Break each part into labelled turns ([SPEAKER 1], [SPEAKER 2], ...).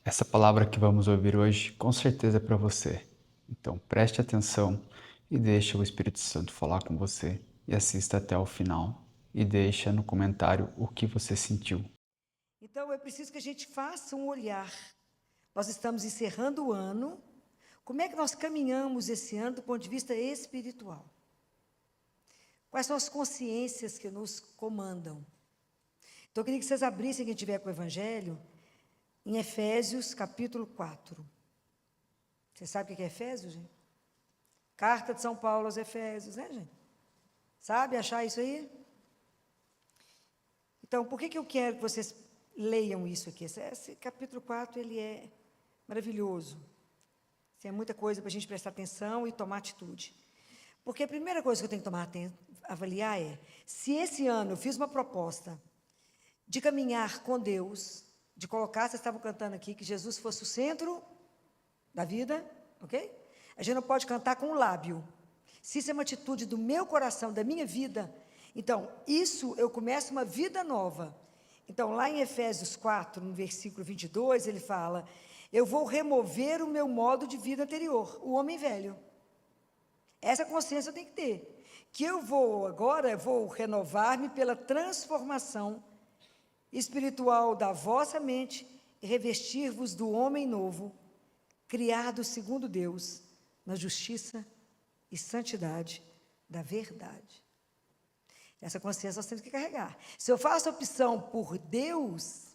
[SPEAKER 1] Essa palavra que vamos ouvir hoje, com certeza é para você. Então preste atenção e deixa o Espírito Santo falar com você e assista até o final e deixa no comentário o que você sentiu.
[SPEAKER 2] Então, é preciso que a gente faça um olhar. Nós estamos encerrando o ano. Como é que nós caminhamos esse ano do ponto de vista espiritual? Quais são as consciências que nos comandam? Então, eu queria que vocês abrissem, quem tiver com o Evangelho, em Efésios, capítulo 4. Você sabe o que é Efésios, gente? Carta de São Paulo aos Efésios, né, gente? Sabe achar isso aí? Então, por que eu quero que vocês leiam isso aqui? Esse capítulo 4, ele é maravilhoso. Tem muita coisa para a gente prestar atenção e tomar atitude. Porque a primeira coisa que eu tenho que avaliar é, se esse ano eu fiz uma proposta de caminhar com Deus, de colocar, vocês estavam cantando aqui, que Jesus fosse o centro da vida, ok? A gente não pode cantar com o lábio. Se isso é uma atitude do meu coração, da minha vida, então, isso eu começo uma vida nova. Então, lá em Efésios 4, no versículo 22, ele fala, eu vou remover o meu modo de vida anterior, o homem velho. Essa consciência eu tenho que ter. Que eu vou renovar-me pela transformação espiritual da vossa mente e revestir-vos do homem novo, criado segundo Deus, na justiça e santidade da verdade. Essa consciência nós temos que carregar. Se eu faço a opção por Deus,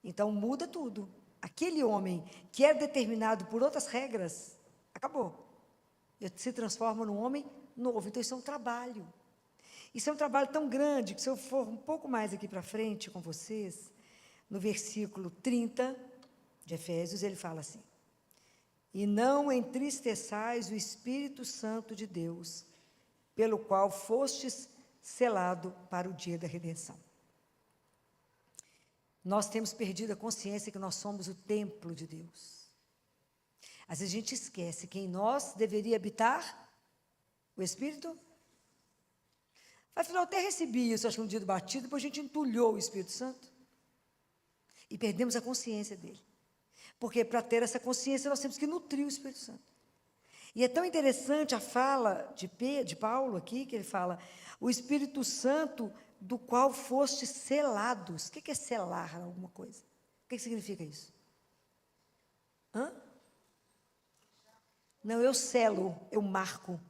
[SPEAKER 2] então muda tudo. Aquele homem que é determinado por outras regras, acabou. Ele se transforma num homem novo. Então, isso é um trabalho. Isso é um trabalho tão grande que, se eu for um pouco mais aqui para frente com vocês, no versículo 30 de Efésios, ele fala assim, e não entristeçais o Espírito Santo de Deus, pelo qual fostes selado para o dia da redenção. Nós temos perdido a consciência que nós somos o templo de Deus. Às vezes a gente esquece que em nós deveria habitar o Espírito. Afinal, eu até recebi isso, acho que no dia do batismo, depois a gente entulhou o Espírito Santo. E perdemos a consciência dele. Porque para ter essa consciência nós temos que nutrir o Espírito Santo. E é tão interessante a fala de Paulo aqui, que ele fala, o Espírito Santo do qual foste selados. O que é selar alguma coisa? O que significa isso? Hã? Não, eu selo, eu marco.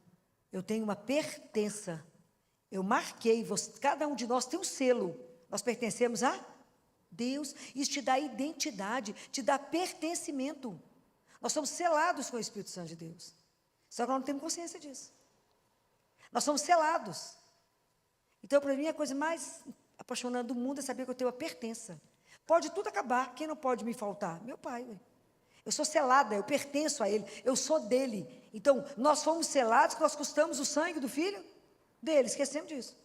[SPEAKER 2] Eu tenho uma pertença. Eu marquei, cada um de nós tem um selo. Nós pertencemos a Deus. Isso te dá identidade, te dá pertencimento. Nós somos selados com o Espírito Santo de Deus. Só que nós não temos consciência disso. Nós somos selados. Então, para mim, a coisa mais apaixonante do mundo é saber que eu tenho a pertença. Pode tudo acabar, quem não pode me faltar? Meu pai. Ué. Eu sou selada, eu pertenço a ele, eu sou dele. Então, nós fomos selados, que nós custamos o sangue do Filho dele, esquecemos disso.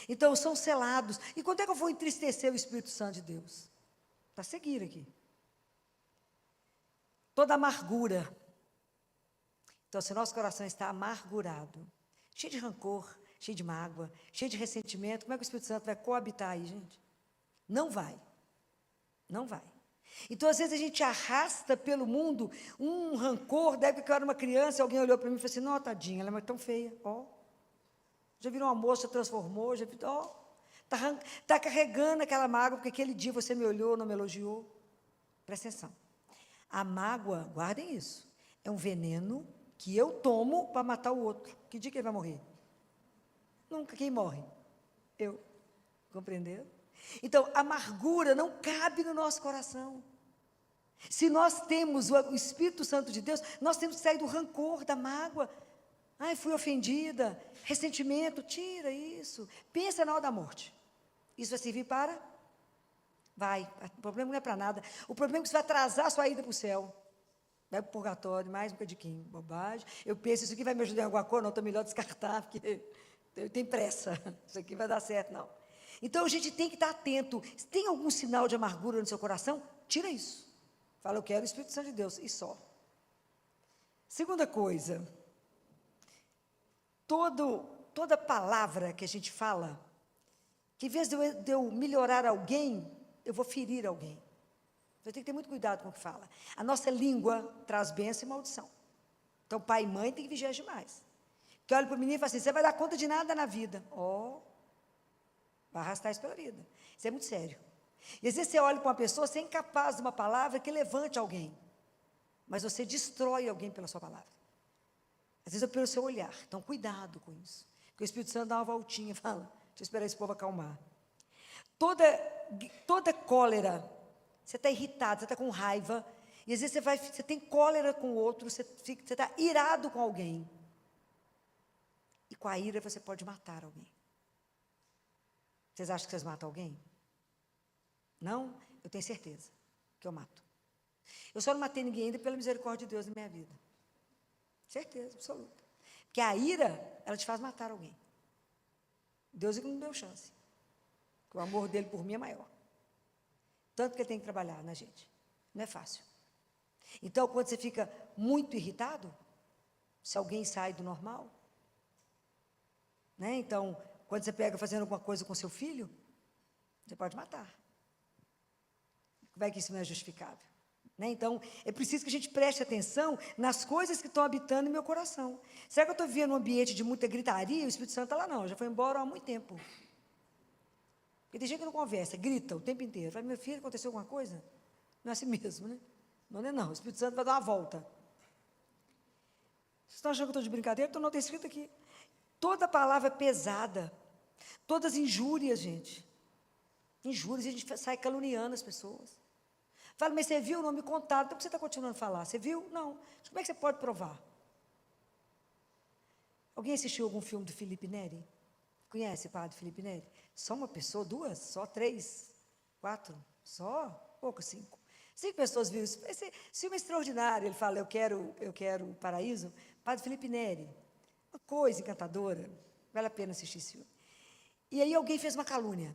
[SPEAKER 2] Então, são selados. E quando é que eu vou entristecer o Espírito Santo de Deus? Para seguir aqui. Toda amargura. Então, se o nosso coração está amargurado, cheio de rancor, cheio de mágoa, cheio de ressentimento, como é que o Espírito Santo vai coabitar aí, gente? Não vai. Não vai. Então, às vezes, a gente arrasta pelo mundo um rancor, da época que eu era uma criança, alguém olhou para mim e falou assim, não, tadinha, ela é tão feia, ó. Já virou uma moça, transformou, já virou, ó. Está carregando aquela mágoa, porque aquele dia você me olhou, não me elogiou. Presta atenção. A mágoa, guardem isso, é um veneno que eu tomo para matar o outro. Que dia que ele vai morrer? Nunca. Quem morre? Eu. Compreenderam? Então, a amargura não cabe no nosso coração. Se nós temos o Espírito Santo de Deus, nós temos que sair do rancor, da mágoa. Ai, fui ofendida, ressentimento, tira isso. Pensa na hora da morte. Isso vai servir para? Vai. O problema não é para nada. O problema é que isso vai atrasar a sua ida para o céu. Vai para o purgatório, mais um cadinho, bobagem. Eu penso, isso aqui vai me ajudar em alguma coisa? Não, estou melhor descartar, porque eu tenho pressa. Isso aqui vai dar certo, não. Então, a gente tem que estar atento. Se tem algum sinal de amargura no seu coração, tira isso. Fala, eu quero o Espírito Santo de Deus, e só. Segunda coisa, toda palavra que a gente fala, que em vez de eu melhorar alguém, eu vou ferir alguém. Então, tem que ter muito cuidado com o que fala. A nossa língua traz bênção e maldição. Então, pai e mãe tem que vigiar demais. Porque olha para o menino e fala assim, você vai dar conta de nada na vida. Vai arrastar isso pela vida. Isso é muito sério. E às vezes você olha para uma pessoa, você é incapaz de uma palavra que levante alguém. Mas você destrói alguém pela sua palavra. Às vezes é pelo seu olhar. Então, cuidado com isso. Porque o Espírito Santo dá uma voltinha e fala, deixa eu esperar esse povo acalmar. Toda cólera, você está irritado, você está com raiva, e às vezes você tem cólera com o outro, você está irado com alguém. E com a ira você pode matar alguém. Vocês acham que vocês matam alguém? Não? Eu tenho certeza que eu mato. Eu só não matei ninguém ainda pela misericórdia de Deus na minha vida. Certeza, absoluta. Porque a ira, ela te faz matar alguém. Deus é que não deu chance. Porque o amor dele por mim é maior. Tanto que ele tem que trabalhar na gente. Não é fácil. Então, quando você fica muito irritado, se alguém sai do normal, né? Então, quando você pega fazendo alguma coisa com seu filho, você pode matar. Como é que isso não é justificável? Né? Então, é preciso que a gente preste atenção nas coisas que estão habitando em meu coração. Será que eu estou vivendo um ambiente de muita gritaria? O Espírito Santo está lá, não, já foi embora há muito tempo. Porque tem gente que não conversa, grita o tempo inteiro. Fala, meu filho, aconteceu alguma coisa? Não é assim mesmo, né? Não é não, o Espírito Santo vai dar uma volta. Vocês estão achando que eu estou de brincadeira? Então não tem escrito aqui. Toda palavra pesada, todas injúrias, gente. Injúrias, a gente sai caluniando as pessoas. Fala, mas você viu? Não me contaram, então por que você está continuando a falar? Você viu? Não. Como é que você pode provar? Alguém assistiu algum filme do Felipe Neri? Conhece o padre Felipe Neri? Só uma pessoa, duas? Só 3? 4? Só? Pouco, 5. 5 pessoas viram isso. Esse filme é extraordinário. Ele fala, eu quero o paraíso. Padre Felipe Neri. Uma coisa encantadora. Vale a pena assistir esse filme. E aí alguém fez uma calúnia.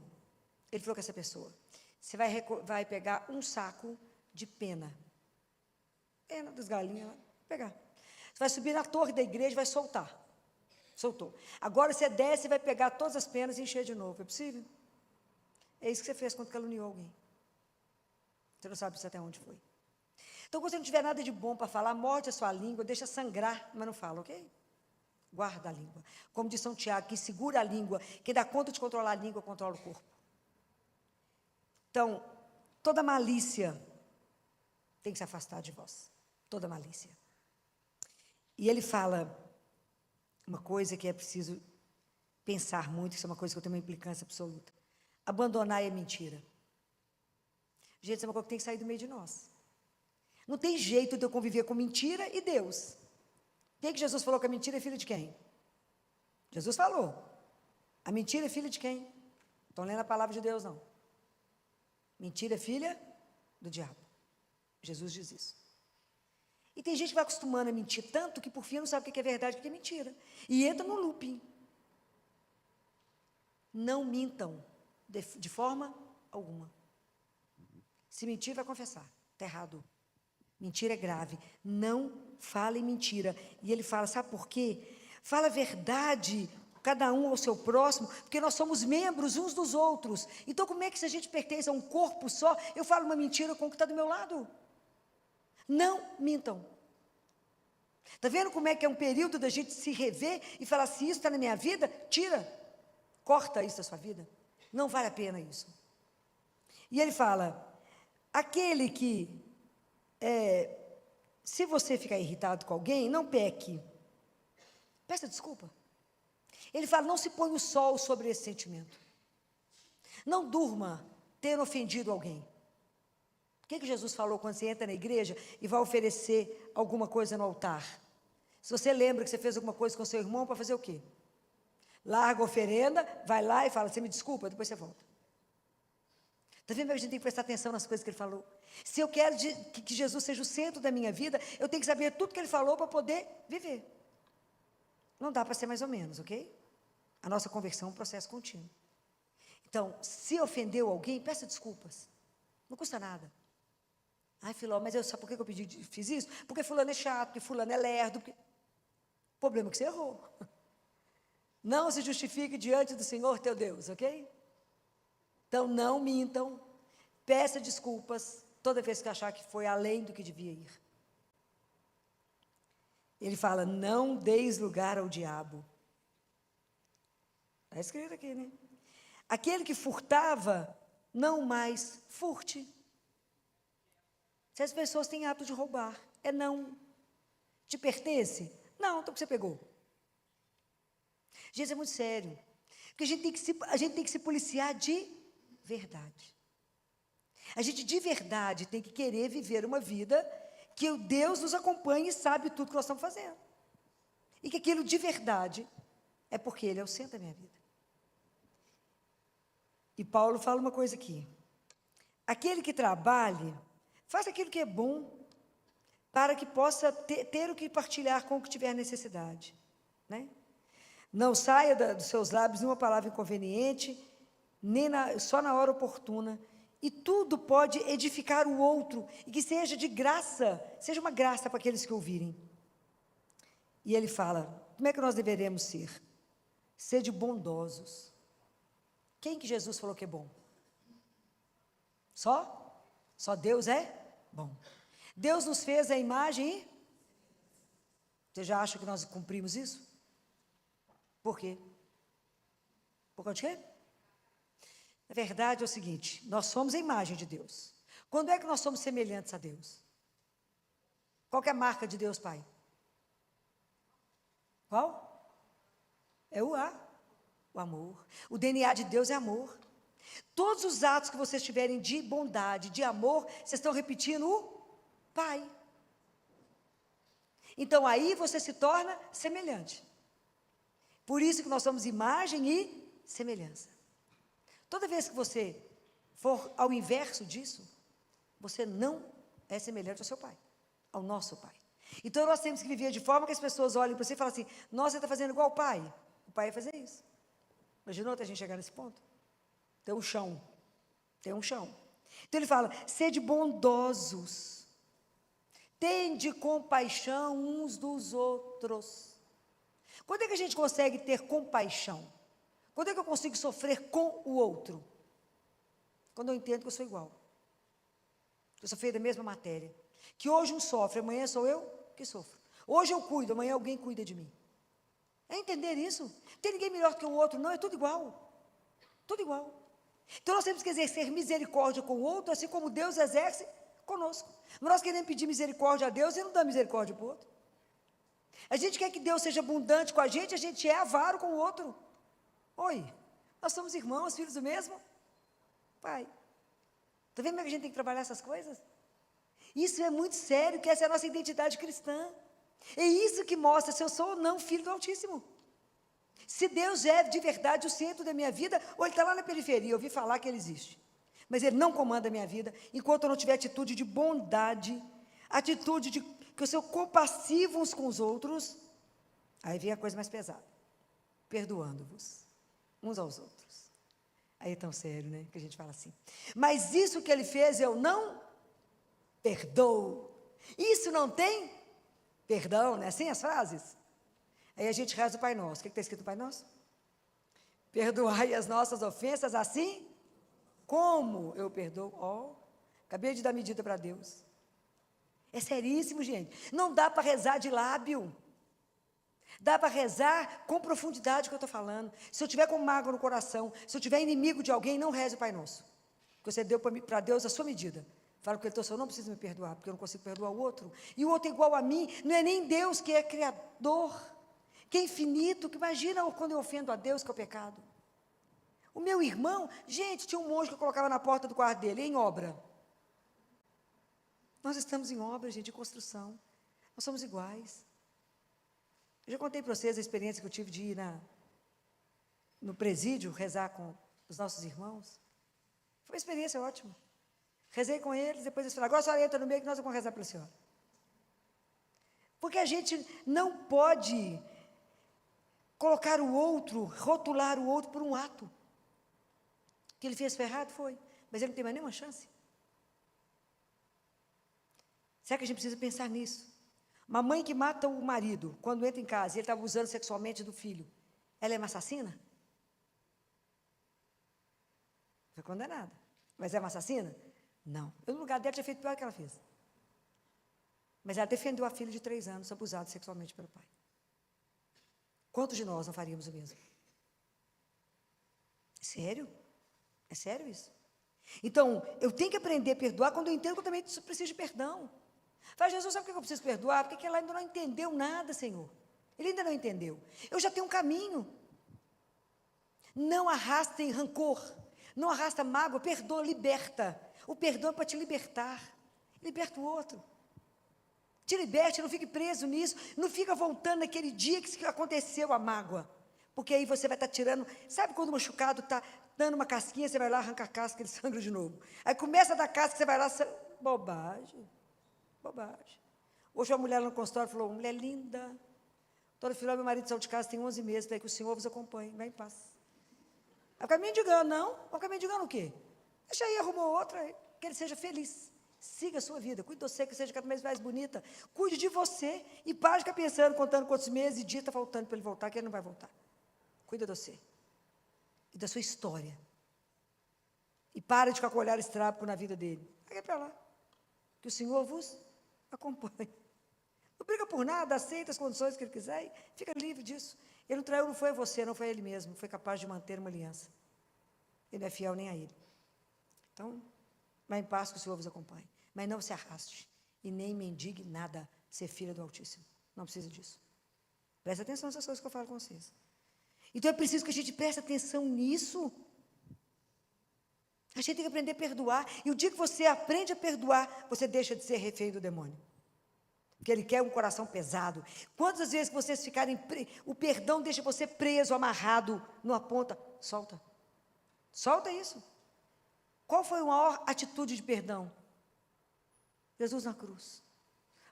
[SPEAKER 2] Ele falou com essa pessoa, você vai pegar um saco de pena. Pena das galinhas, vai pegar. Você vai subir na torre da igreja e vai soltar. Soltou. Agora você desce e vai pegar todas as penas e encher de novo. É possível? É isso que você fez quando caluniou alguém. Você não sabe até onde foi. Então, quando você não tiver nada de bom para falar, morde a sua língua, deixa sangrar, mas não fala, ok? Guarda a língua. Como diz São Tiago, quem segura a língua, quem dá conta de controlar a língua, controla o corpo. Então, toda malícia tem que se afastar de vós. Toda malícia. E ele fala uma coisa que é preciso pensar muito, isso é uma coisa que eu tenho uma implicância absoluta. Abandonar é mentira. Gente, isso é uma coisa que tem que sair do meio de nós. Não tem jeito de eu conviver com mentira e Deus. Quem que Jesus falou que a mentira é filha de quem? Jesus falou. A mentira é filha de quem? Estão lendo a palavra de Deus, não. Mentira é filha do diabo. Jesus diz isso. E tem gente que vai acostumando a mentir tanto que por fim não sabe o que é verdade e o que é mentira. E entra no looping. Não mintam de forma alguma. Se mentir, vai confessar. Está errado. Mentira é grave. Não fale mentira. E ele fala, sabe por quê? Fala a verdade, cada um ao seu próximo, porque nós somos membros uns dos outros. Então, como é que se a gente pertence a um corpo só, eu falo uma mentira com o que está do meu lado? Não mintam. Está vendo como é que é um período da gente se rever e falar, se isso está na minha vida, tira, corta isso da sua vida. Não vale a pena isso. E ele fala, aquele que, se você ficar irritado com alguém, não peque. Peça desculpa. Ele fala, não se põe o sol sobre esse sentimento. Não durma tendo ofendido alguém. O que Jesus falou quando você entra na igreja e vai oferecer alguma coisa no altar? Se você lembra que você fez alguma coisa com seu irmão, para fazer o quê? Larga a oferenda, vai lá e fala, você me desculpa, depois você volta. Está vendo? A gente tem que prestar atenção nas coisas que ele falou. Se eu quero que Jesus seja o centro da minha vida, eu tenho que saber tudo que ele falou para poder viver. Não dá para ser mais ou menos, ok? A nossa conversão é um processo contínuo. Então, se ofendeu alguém, peça desculpas. Não custa nada. Ai, Filó, mas sabe por que eu fiz isso? Porque fulano é chato, porque fulano é lerdo. Porque... O problema é que você errou. Não se justifique diante do Senhor teu Deus, ok? Então, não mintam, peça desculpas, toda vez que achar que foi além do que devia ir. Ele fala, não deis lugar ao diabo. Está escrito aqui, né? Aquele que furtava, não mais furte. Se as pessoas têm hábito de roubar, não. Te pertence? Não, então o que você pegou? Gente, isso é muito sério. Porque a gente tem que se policiar de verdade. A gente de verdade tem que querer viver uma vida que o Deus nos acompanhe e sabe tudo que nós estamos fazendo. E que aquilo de verdade é porque Ele é o centro da minha vida. E Paulo fala uma coisa aqui. Aquele que trabalhe, faça aquilo que é bom, para que possa ter o que partilhar com o que tiver necessidade. Né? Não saia dos seus lábios nenhuma palavra inconveniente, só na hora oportuna. E tudo pode edificar o outro, e que seja de graça, seja uma graça para aqueles que ouvirem. E ele fala, como é que nós deveremos ser? Sede bondosos. Quem que Jesus falou que é bom? Só? Só Deus é bom. Deus nos fez a imagem e... Você já acha que nós cumprimos isso? Por quê? Por causa de quê? A verdade é o seguinte, nós somos a imagem de Deus. Quando é que nós somos semelhantes a Deus? Qual que é a marca de Deus, Pai? Qual? É o amor. O DNA de Deus é amor. Todos os atos que vocês tiverem de bondade, de amor, vocês estão repetindo o Pai. Então aí você se torna semelhante. Por isso que nós somos imagem e semelhança. Toda vez que você for ao inverso disso, você não é semelhante ao seu pai, ao nosso pai. Então nós temos que viver de forma que as pessoas olhem para você e falem assim, nossa, você está fazendo igual o pai. O pai ia fazer isso. Imaginou até a gente chegar nesse ponto? Tem um chão. Então ele fala, sede bondosos, tende compaixão uns dos outros. Quando é que a gente consegue ter compaixão? Quando é que eu consigo sofrer com o outro? Quando eu entendo que eu sou igual. Eu sou feita da mesma matéria. Que hoje um sofre, amanhã sou eu que sofro. Hoje eu cuido, amanhã alguém cuida de mim. É entender isso. Não tem ninguém melhor que o outro, não, é tudo igual. Tudo igual. Então nós temos que exercer misericórdia com o outro, assim como Deus exerce conosco. Nós queremos pedir misericórdia a Deus e não damos misericórdia para o outro. A gente quer que Deus seja abundante com a gente é avaro com o outro. Oi, nós somos irmãos, filhos do mesmo Pai. Está vendo como é que a gente tem que trabalhar essas coisas? Isso é muito sério, que essa é a nossa identidade cristã. É isso que mostra se eu sou ou não filho do Altíssimo. Se Deus é de verdade o centro da minha vida, ou Ele está lá na periferia, eu ouvi falar que Ele existe. Mas Ele não comanda a minha vida, enquanto eu não tiver atitude de bondade, atitude de que eu sou compassivo uns com os outros, aí vem a coisa mais pesada. Perdoando-vos uns aos outros. Aí é tão sério, né, que a gente fala assim. Mas isso que Ele fez, eu não perdoo. Isso não tem perdão, não é assim as frases? Aí a gente reza o Pai Nosso. O que está escrito no Pai Nosso? Perdoai as nossas ofensas assim como eu perdoo. Acabei de dar medida para Deus. É seríssimo, gente. Não dá para rezar de lábio. Dá para rezar com profundidade o que eu estou falando. Se eu tiver com mágoa no coração, se eu tiver inimigo de alguém, não reze o Pai Nosso. Porque você deu para Deus a sua medida. Fala com ele, então, eu não preciso me perdoar, porque eu não consigo perdoar o outro. E o outro é igual a mim, não é nem Deus que é criador, que é infinito, que imagina quando eu ofendo a Deus, que é o pecado. O meu irmão, gente, tinha um monge que eu colocava na porta do quarto dele, em obra. Nós estamos em obra, gente, de construção. Nós somos iguais. Eu já contei para vocês a experiência que eu tive de ir no presídio, rezar com os nossos irmãos. Foi uma experiência ótima. Rezei com eles, depois eles falaram, agora a senhora entra no meio que nós vamos rezar pela senhora. Porque a gente não pode colocar o outro, rotular o outro por um ato. O que ele fez foi errado? Foi. Mas ele não tem mais nenhuma chance. Será que a gente precisa pensar nisso? Uma mãe que mata o marido, quando entra em casa e ele está abusando sexualmente do filho, ela é uma assassina? Foi condenada. Mas é uma assassina? Não. Eu, no lugar dela, tinha feito pior do que ela fez. Mas ela defendeu a filha de 3 anos, abusada sexualmente pelo pai. Quantos de nós não faríamos o mesmo? Sério? É sério isso? Então, eu tenho que aprender a perdoar quando eu entendo que eu também preciso de perdão. Fala, Jesus, sabe por que eu preciso perdoar? Porque ela ainda não entendeu nada, Senhor. Ele ainda não entendeu. Eu já tenho um caminho. Não arrastem rancor, não arrasta mágoa, perdoa, liberta. O perdão é para te libertar. Liberta o outro. Te liberte, não fique preso nisso, não fica voltando naquele dia que aconteceu a mágoa. Porque aí você vai estar tirando, sabe quando o machucado está dando uma casquinha, você vai lá, arranca a casca, ele sangra de novo. Aí começa a dar casca, você vai lá, bobagem, bobagem. Hoje uma mulher lá no consultório falou, mulher linda, todo filho, meu marido saiu de casa tem 11 meses, daí que o Senhor vos acompanhe, vai em paz. É o caminho de engano, não? É o caminho de engano o quê? Deixa aí, arrumou outra, que ele seja feliz. Siga a sua vida, cuide de você, que seja cada vez mais bonita. Cuide de você e pare de ficar pensando, contando quantos meses e dias está faltando para ele voltar, que ele não vai voltar. Cuida de você e da sua história. E para de ficar com o olhar estrábico na vida dele. Vai para lá. Que o Senhor vos acompanhe. Não briga por nada, aceita as condições que ele quiser e fica livre disso. Ele não traiu, não foi você, não foi ele mesmo. Foi capaz de manter uma aliança. Ele não é fiel nem a ele. Então, vai em paz que o Senhor vos acompanhe. Mas não se arraste e nem mendigue nada ser filha do Altíssimo. Não precisa disso. Preste atenção nessas coisas que eu falo com vocês. Então é preciso que a gente preste atenção nisso. A gente tem que aprender a perdoar. E o dia que você aprende a perdoar, você deixa de ser refém do demônio. Porque ele quer um coração pesado. Quantas vezes que vocês ficarem... O perdão deixa você preso, amarrado, numa ponta. Solta. Solta isso. Qual foi a maior atitude de perdão? Jesus na cruz.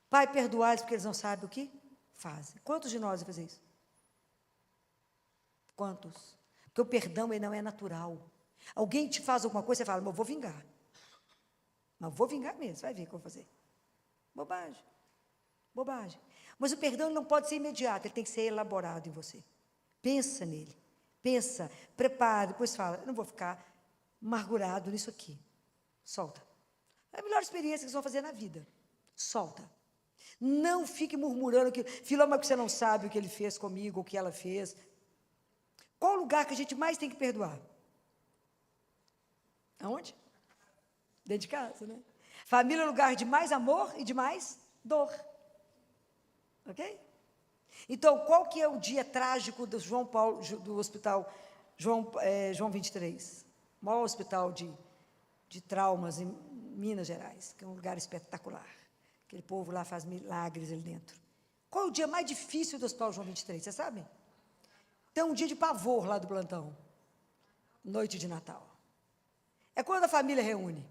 [SPEAKER 2] Pai, perdoai-os porque eles não sabem o que fazem. Quantos de nós vão fazer isso? Quantos? Porque o perdão ele não é natural. Alguém te faz alguma coisa, você fala, mas eu vou vingar. Mas eu vou vingar mesmo, vai ver o que eu vou fazer. Bobagem. Bobagem. Mas o perdão não pode ser imediato, ele tem que ser elaborado em você. Pensa nele. Pensa, prepara, depois fala, eu não vou ficar amargurado nisso aqui. Solta. É a melhor experiência que vocês vão fazer na vida. Solta. Não fique murmurando que, Filó, mas você não sabe o que ele fez comigo, o que ela fez. Qual o lugar que a gente mais tem que perdoar? Aonde? Dentro de casa, né? Família é o lugar de mais amor e de mais dor. Ok? Então, qual que é o dia trágico do João Paulo, do hospital João 23? O maior hospital de traumas em Minas Gerais, que é um lugar espetacular. Aquele povo lá faz milagres ali dentro. Qual é o dia mais difícil do hospital João 23? Vocês sabem? Tem um dia de pavor lá do plantão. Noite de Natal. É quando a família reúne.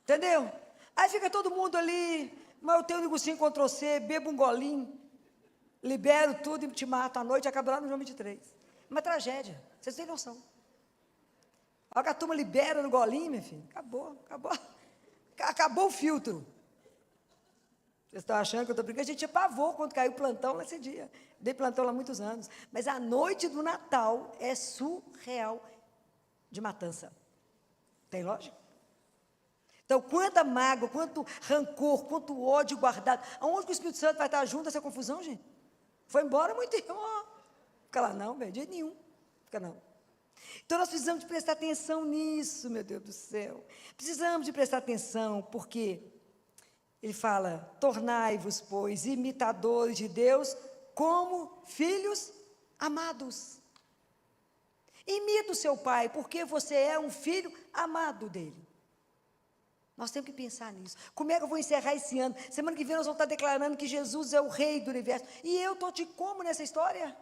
[SPEAKER 2] Entendeu? Aí fica todo mundo ali, mas eu tenho um negocinho contra você, bebo um golinho, libero tudo e te mato à noite, acaba lá no João 23. Uma tragédia, vocês têm noção. A hora que a turma libera no golinho, meu filho, acabou o filtro. Vocês estão achando que eu estou brincando? A gente tinha pavor quando caiu o plantão nesse dia. Dei plantão lá há muitos anos. Mas a noite do Natal é surreal de matança. Tem lógica? Então, quanta mágoa, quanto rancor, quanto ódio guardado. Aonde que o Espírito Santo vai estar junto essa confusão, gente? Foi embora muito tempo. Fica lá, não, de jeito nenhum. Fica não. Então, nós precisamos de prestar atenção nisso, meu Deus do céu. Precisamos de prestar atenção, porque ele fala, tornai-vos, pois, imitadores de Deus, como filhos amados. Imita o seu pai, porque você é um filho amado dele. Nós temos que pensar nisso. Como é que eu vou encerrar esse ano? Semana que vem nós vamos estar declarando que Jesus é o rei do universo. E eu estou de como nessa história?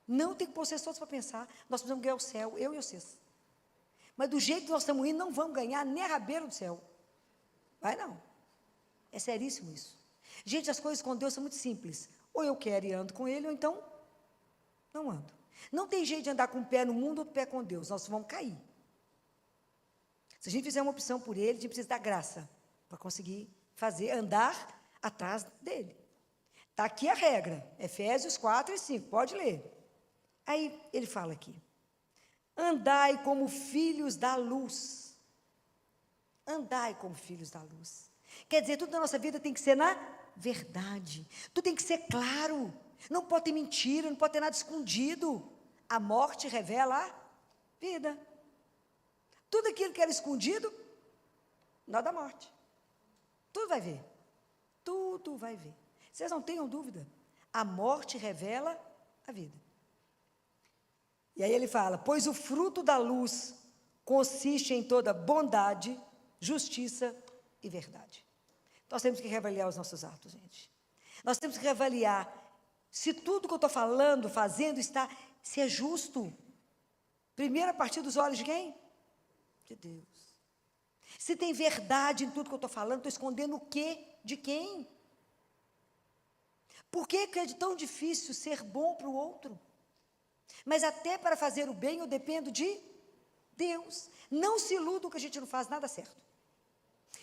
[SPEAKER 2] Não tem que pôr vocês todos para pensar. Nós precisamos ganhar o céu, eu e vocês. Mas do jeito que nós estamos indo, não vamos ganhar nem a rabeira do céu. Vai não. É seríssimo isso. Gente, as coisas com Deus são muito simples. Ou eu quero e ando com Ele, ou então não ando. Não tem jeito de andar com o pé no mundo ou o pé com Deus. Nós vamos cair. Se a gente fizer uma opção por Ele, a gente precisa da graça para conseguir andar atrás dEle. Está aqui a regra. Efésios 4 e 5. Pode ler. Aí ele fala aqui. Andai como filhos da luz. andai como filhos da luz. Quer dizer, tudo na nossa vida tem que ser na verdade. Tudo tem que ser claro. Não pode ter mentira, não pode ter nada escondido. A morte revela a vida. Tudo aquilo que era escondido, nó da morte. Tudo vai ver. Tudo vai ver. Vocês não tenham dúvida. A morte revela a vida. E aí ele fala, pois o fruto da luz consiste em toda bondade, justiça e verdade. Nós temos que reavaliar os nossos atos, gente. Nós temos que reavaliar se tudo que eu estou falando, fazendo, se é justo. Primeiro, a partir dos olhos de quem? De Deus. Se tem verdade em tudo que eu estou falando, estou escondendo o quê? De quem? Por que é tão difícil ser bom para o outro? Mas até para fazer o bem eu dependo de Deus. Não se iludam que a gente não faz nada certo.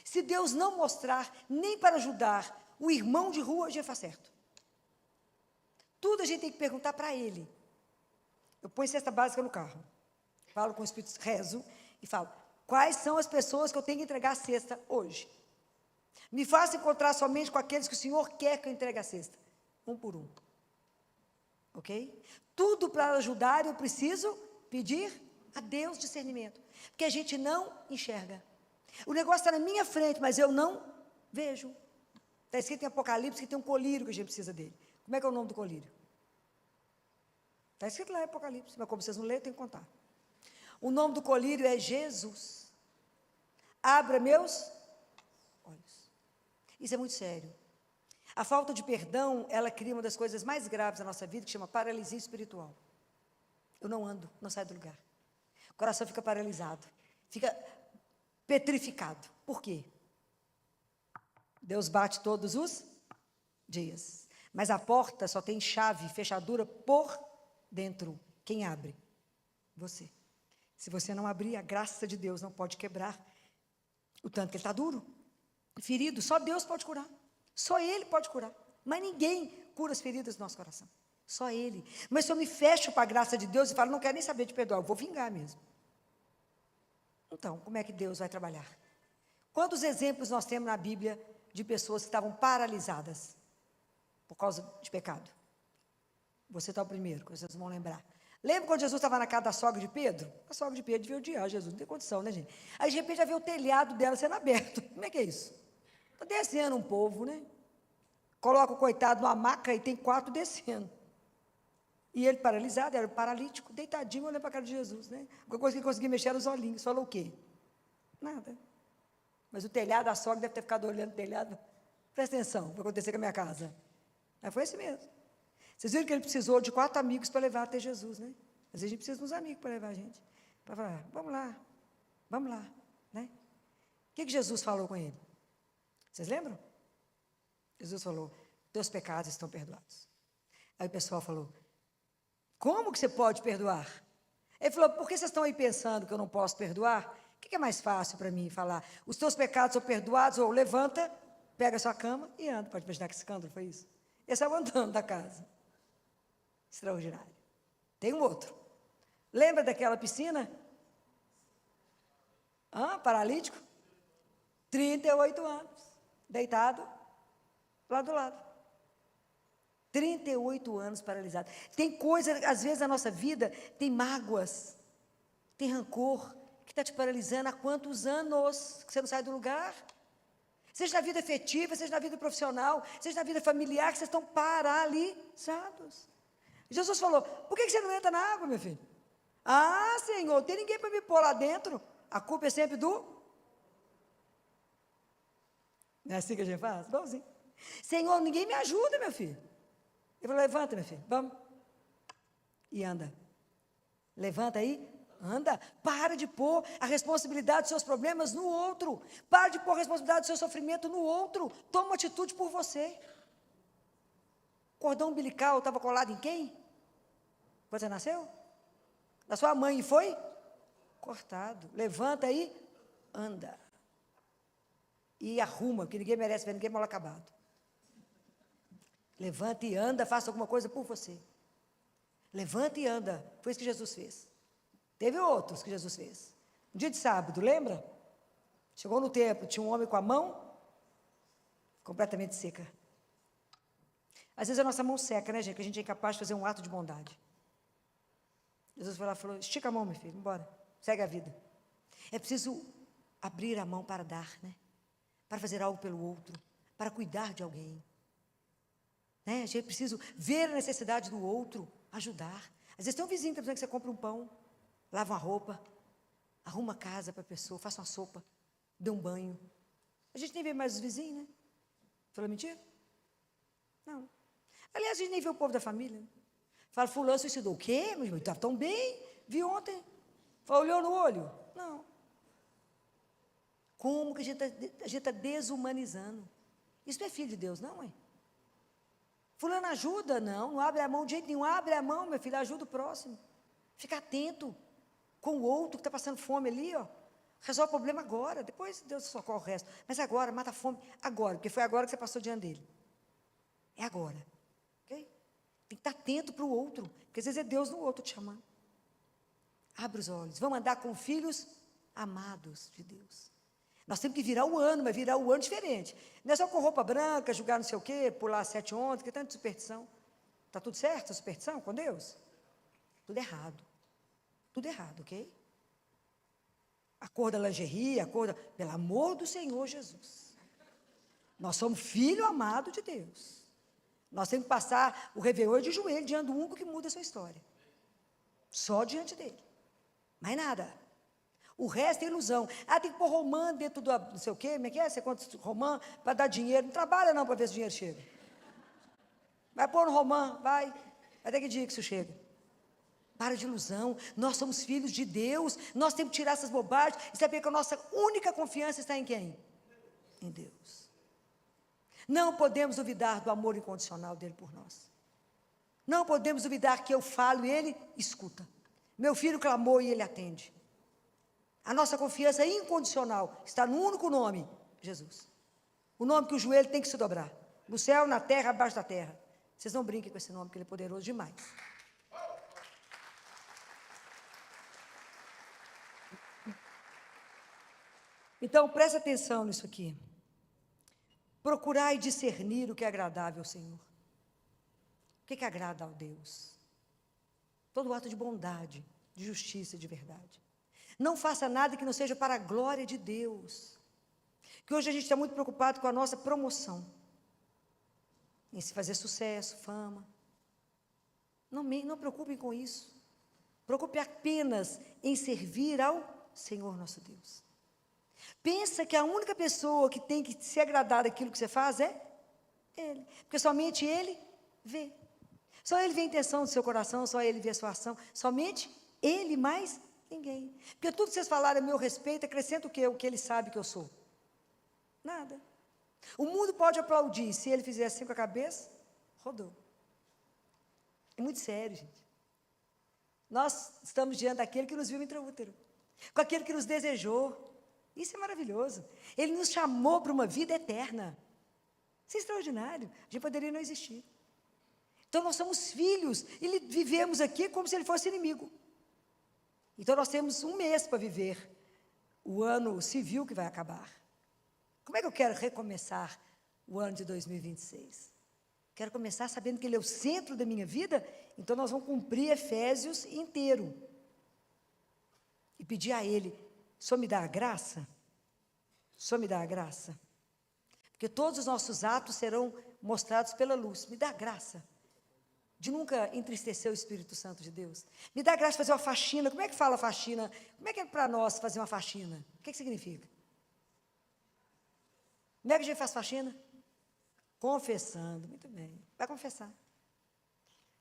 [SPEAKER 2] Se Deus não mostrar, nem para ajudar o irmão de rua, a gente faz certo. Tudo a gente tem que perguntar para Ele. Eu ponho cesta básica no carro, falo com o Espírito, rezo e falo, quais são as pessoas que eu tenho que entregar a cesta hoje? Me faça encontrar somente com aqueles que o Senhor quer que eu entregue a cesta, um por um. Ok? Tudo para ajudar eu preciso pedir a Deus discernimento, porque a gente não enxerga. O negócio está na minha frente, mas eu não vejo. Está escrito em Apocalipse que tem um colírio que a gente precisa dele. Como é que é o nome do colírio? Está escrito lá em Apocalipse, mas como vocês não leem, eu tenho que contar. O nome do colírio é Jesus. Abra meus olhos. Isso é muito sério. A falta de perdão, ela cria uma das coisas mais graves da nossa vida, que chama paralisia espiritual. Eu não ando, não saio do lugar. O coração fica paralisado, fica petrificado. Por quê? Deus bate todos os dias, mas a porta só tem chave, fechadura por dentro. Quem abre? Você. Se você não abrir, a graça de Deus não pode quebrar o tanto que ele está duro, ferido. Só Deus pode curar. Só Ele pode curar. Mas ninguém cura as feridas do nosso coração. Só Ele. Mas se eu me fecho para a graça de Deus e falo, não quero nem saber de perdoar, eu vou vingar mesmo. Então, como é que Deus vai trabalhar? Quantos exemplos nós temos na Bíblia de pessoas que estavam paralisadas por causa de pecado? Você está o primeiro, que vocês vão lembrar. Lembra quando Jesus estava na casa da sogra de Pedro? A sogra de Pedro devia odiar Jesus, não tem condição, né, gente? Aí, de repente, já vê o telhado dela sendo aberto. Como é que é isso? Está descendo um povo, né? Coloca o coitado numa maca e tem 4 descendo. E ele paralisado, era paralítico, deitadinho, olhando para a cara de Jesus, né? A coisa que ele conseguia mexer era os olhinhos. Falou o quê? Nada. Mas o telhado, a sogra deve ter ficado olhando o telhado. Presta atenção, vai acontecer com a minha casa. Mas foi assim mesmo. Vocês viram que ele precisou de 4 amigos para levar até Jesus, né? Às vezes a gente precisa de uns amigos para levar a gente. Para falar, vamos lá, né? O que Jesus falou com ele? Vocês lembram? Jesus falou, teus pecados estão perdoados. Aí o pessoal falou, como que você pode perdoar? Ele falou, por que vocês estão aí pensando que eu não posso perdoar? O que é mais fácil para mim falar? Os teus pecados são perdoados, ou levanta, pega a sua cama e anda. Pode imaginar que escândalo foi isso? Ele saiu andando da casa. Extraordinário. Tem um outro. Lembra daquela piscina? Paralítico? 38 anos. Deitado, lá do lado. 38 anos paralisado. Tem coisa, às vezes, na nossa vida, tem mágoas, tem rancor, que está te paralisando há quantos anos que você não sai do lugar? Seja na vida afetiva, seja na vida profissional, seja na vida familiar, que vocês estão paralisados. Jesus falou, por que você não entra na água, meu filho? Ah, Senhor, não tem ninguém para me pôr lá dentro. A culpa é sempre do... Não é assim que a gente faz? Igualzinho. Senhor, ninguém me ajuda, meu filho. Ele falou, levanta, meu filho, vamos. E anda. Levanta aí, anda. Para de pôr a responsabilidade dos seus problemas no outro. Para de pôr a responsabilidade do seu sofrimento no outro. Toma uma atitude por você. O cordão umbilical estava colado em quem? Quando você nasceu? Na sua mãe e foi? Cortado. Levanta aí, anda. E arruma, porque ninguém merece ver ninguém mal acabado. Levanta e anda, faça alguma coisa por você. Levanta e anda. Foi isso que Jesus fez. Teve outros que Jesus fez. Um dia de sábado, lembra? Chegou no templo, tinha um homem com a mão completamente seca. Às vezes a nossa mão seca, né, gente? Que a gente é incapaz de fazer um ato de bondade. Jesus foi lá e falou, estica a mão, meu filho, embora, segue a vida. É preciso abrir a mão para dar, né? Para fazer algo pelo outro, para cuidar de alguém. Né? A gente precisa ver a necessidade do outro, ajudar. Às vezes tem um vizinho que está precisando que você compre um pão, lava uma roupa, arruma a casa para a pessoa, faça uma sopa, dê um banho. A gente nem vê mais os vizinhos, né? Falou mentira? Não. Aliás, a gente nem vê o povo da família. Né? Fala, fulano suicidou. O quê? Meu irmão, estava tão bem. Vi ontem. Olhou no olho? Não. Como que a gente está desumanizando? Isso não é filho de Deus, não, é? Fulano ajuda? Não abre a mão de jeito nenhum. Abre a mão, meu filho, ajuda o próximo. Fica atento com o outro que está passando fome ali, ó. Resolve o problema agora, depois Deus socorre o resto. Mas agora, mata a fome agora, porque foi agora que você passou diante dele. É agora. Ok? Tem que estar atento para o outro, porque às vezes é Deus no outro te chamando. Abre os olhos. Vamos andar com filhos amados de Deus. Nós temos que virar o ano, mas virar o ano diferente. Não é só com roupa branca, jogar não sei o quê, pular 7 ondas, que é tanta superstição. Está tudo certo a superstição com Deus? Tudo errado. Tudo errado, ok? A cor da lingerie, a cor da... Pelo amor do Senhor Jesus. Nós somos filho amado de Deus. Nós temos que passar o Réveillon de joelho diante do único que muda a sua história. Só diante dele. Mais nada. O resto é ilusão. Ah, tem que pôr romã dentro do não sei o quê, como é que é? Você conta romã para dar dinheiro. Não trabalha não para ver se o dinheiro chega. Vai pôr no romã, vai. Até que dia que isso chega? Para de ilusão. Nós somos filhos de Deus. Nós temos que tirar essas bobagens e saber que a nossa única confiança está em quem? Em Deus. Não podemos duvidar do amor incondicional dele por nós. Não podemos duvidar que eu falo e ele escuta. Meu filho clamou e ele atende. A nossa confiança incondicional está no único nome, Jesus. O nome que o joelho tem que se dobrar. No céu, na terra, abaixo da terra. Vocês não brinquem com esse nome, porque ele é poderoso demais. Então, presta atenção nisso aqui. Procurar e discernir o que é agradável ao Senhor. O que agrada ao Deus? Todo ato de bondade, de justiça e de verdade. Não faça nada que não seja para a glória de Deus. Que hoje a gente está muito preocupado com a nossa promoção. Em se fazer sucesso, fama. Não preocupem com isso. Preocupe apenas em servir ao Senhor nosso Deus. Pensa que a única pessoa que tem que se agradar daquilo que você faz é Ele. Porque somente Ele vê. Só Ele vê a intenção do seu coração, só Ele vê a sua ação. Somente Ele, mais ninguém. Porque tudo que vocês falaram a meu respeito, acrescenta o quê? O que Ele sabe que eu sou? Nada. O mundo pode aplaudir. Se Ele fizer assim com a cabeça, rodou. É muito sério, gente. Nós estamos diante daquele que nos viu intraútero. Com aquele que nos desejou. Isso é maravilhoso. Ele nos chamou para uma vida eterna. Isso é extraordinário. A gente poderia não existir. Então, nós somos filhos e vivemos aqui como se ele fosse inimigo. Então, nós temos um mês para viver o ano civil que vai acabar. Como é que eu quero recomeçar o ano de 2026? Quero começar sabendo que ele é o centro da minha vida, então nós vamos cumprir Efésios inteiro. E pedir a ele, o Senhor me dá a graça? O Senhor me dá a graça? Porque todos os nossos atos serão mostrados pela luz. Me dá a graça de nunca entristecer o Espírito Santo de Deus. Me dá a graça de fazer uma faxina. Como é que fala faxina? Como é que é para nós fazer uma faxina? O que significa? Como é que a gente faz faxina? Confessando. Muito bem. Vai confessar.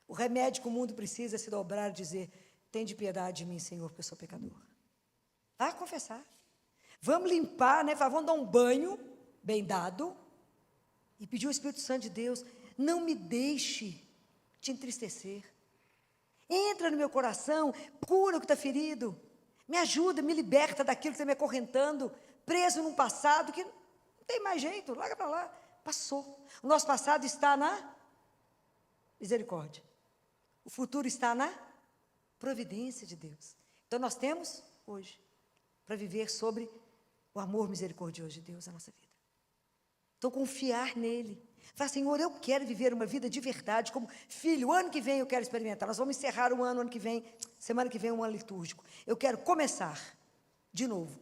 [SPEAKER 2] O remédio que o mundo precisa é se dobrar e dizer, tem de piedade de mim, Senhor, porque eu sou pecador. Vai confessar. Vamos limpar, né? Vamos dar um banho bem dado e pedir ao Espírito Santo de Deus, não me deixe te entristecer. Entra no meu coração, cura o que está ferido. Me ajuda, me liberta daquilo que está me acorrentando, preso num passado que não tem mais jeito, larga para lá. Passou. O nosso passado está na misericórdia. O futuro está na providência de Deus. Então nós temos hoje para viver sobre o amor misericordioso de Deus na nossa vida. Então, confiar nele. Falar, Senhor, eu quero viver uma vida de verdade, como filho, o ano que vem eu quero experimentar. Nós vamos encerrar o ano que vem, semana que vem um ano litúrgico. Eu quero começar de novo,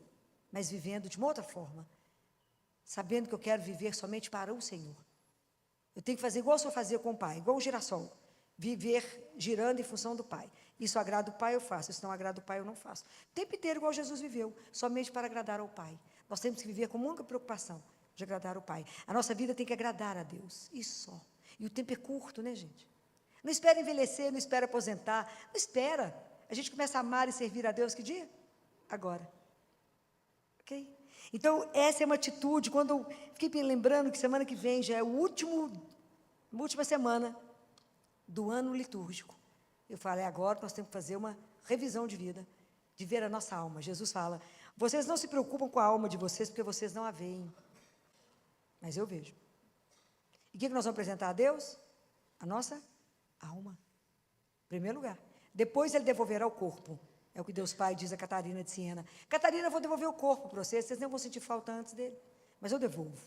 [SPEAKER 2] mas vivendo de uma outra forma, sabendo que eu quero viver somente para o Senhor. Eu tenho que fazer igual o Senhor fazia com o Pai, igual o girassol, viver girando em função do Pai. Isso agrada o Pai, eu faço. Isso não agrada o Pai, eu não faço. O tempo inteiro igual Jesus viveu, somente para agradar ao Pai. Nós temos que viver com muita preocupação de agradar ao Pai. A nossa vida tem que agradar a Deus, isso só. E o tempo é curto, né, gente? Não espera envelhecer, não espera aposentar, não espera. A gente começa a amar e servir a Deus, que dia? Agora. Ok? Então, essa é uma atitude, quando eu fiquei lembrando que semana que vem já é a última semana do ano litúrgico. Eu falei, agora nós temos que fazer uma revisão de vida, de ver a nossa alma. Jesus fala, vocês não se preocupam com a alma de vocês, porque vocês não a veem. Mas eu vejo. E o que nós vamos apresentar a Deus? A nossa alma. Em primeiro lugar. Depois ele devolverá o corpo. É o que Deus Pai diz a Catarina de Siena. Catarina, eu vou devolver o corpo para vocês. Vocês não vão sentir falta antes dele. Mas eu devolvo.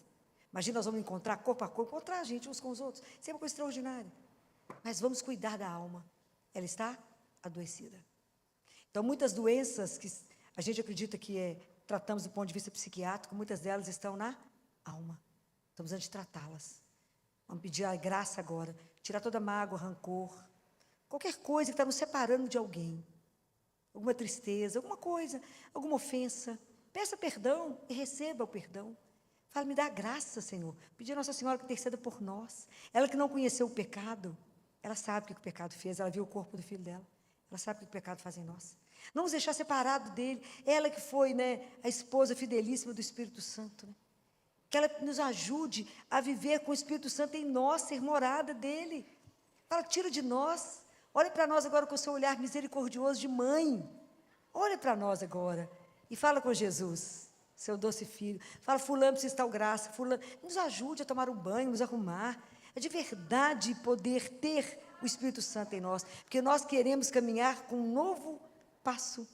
[SPEAKER 2] Imagina, nós vamos encontrar corpo a corpo, encontrar a gente uns com os outros. Isso é uma coisa extraordinária. Mas vamos cuidar da alma. Ela está adoecida. Então, muitas doenças que a gente acredita que tratamos do ponto de vista psiquiátrico, muitas delas estão na alma. Estamos antes de tratá-las. Vamos pedir a graça agora, tirar toda mágoa, rancor, qualquer coisa que está nos separando de alguém, alguma tristeza, alguma coisa, alguma ofensa. Peça perdão e receba o perdão. Fala, me dá graça, Senhor. Pedir a Nossa Senhora que interceda por nós. Ela que não conheceu o pecado, ela sabe o que o pecado fez, ela viu o corpo do filho dela. Ela sabe o que o pecado faz em nós. Não nos deixar separado dele. Ela que foi, a esposa fidelíssima do Espírito Santo, que ela nos ajude a viver com o Espírito Santo em nós, ser morada dele. Fala, tira de nós. Olha para nós agora com o seu olhar misericordioso de mãe. Olha para nós agora e fala com Jesus, seu doce filho. Fala, fulano precisa de tal graça, fulano. Nos ajude a tomar um banho, nos arrumar. É de verdade poder ter o Espírito Santo em nós, porque nós queremos caminhar com um novo passo.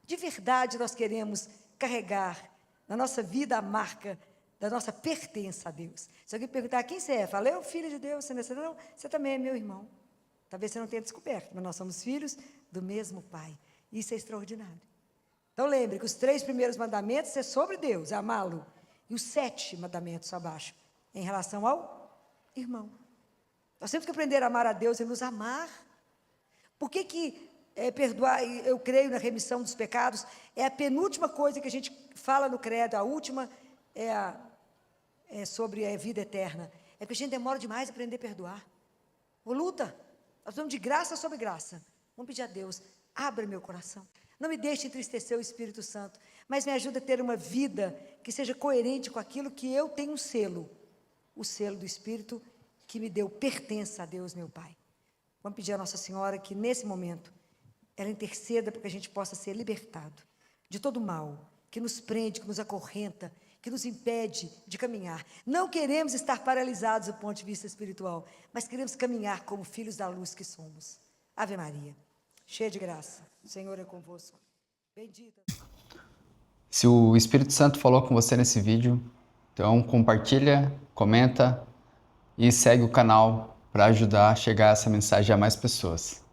[SPEAKER 2] De verdade nós queremos carregar na nossa vida a marca da nossa pertença a Deus. Se alguém perguntar quem você é, fala, eu, filho de Deus, você não, você também é meu irmão. Talvez você não tenha descoberto, mas nós somos filhos do mesmo Pai. Isso é extraordinário. Então lembre que os 3 primeiros mandamentos é sobre Deus, é amá-lo. E os 7 mandamentos abaixo, em relação ao irmão. Nós temos que aprender a amar a Deus e nos amar. Por que perdoar, eu creio na remissão dos pecados, é a penúltima coisa que a gente fala no credo, a última é sobre a vida eterna. É porque a gente demora demais a aprender a perdoar. Ô, luta, nós vamos de graça sobre graça. Vamos pedir a Deus, abra meu coração. Não me deixe entristecer o Espírito Santo, mas me ajude a ter uma vida que seja coerente com aquilo que eu tenho um selo. O selo do Espírito que me deu pertença a Deus, meu Pai. Vamos pedir a Nossa Senhora que, nesse momento, ela interceda para que a gente possa ser libertado de todo mal, que nos prende, que nos acorrenta, que nos impede de caminhar. Não queremos estar paralisados do ponto de vista espiritual, mas queremos caminhar como filhos da luz que somos. Ave Maria, cheia de graça, o Senhor é convosco. Bendita.
[SPEAKER 1] Se o Espírito Santo falou com você nesse vídeo, então compartilha, comenta e segue o canal para ajudar a chegar essa mensagem a mais pessoas.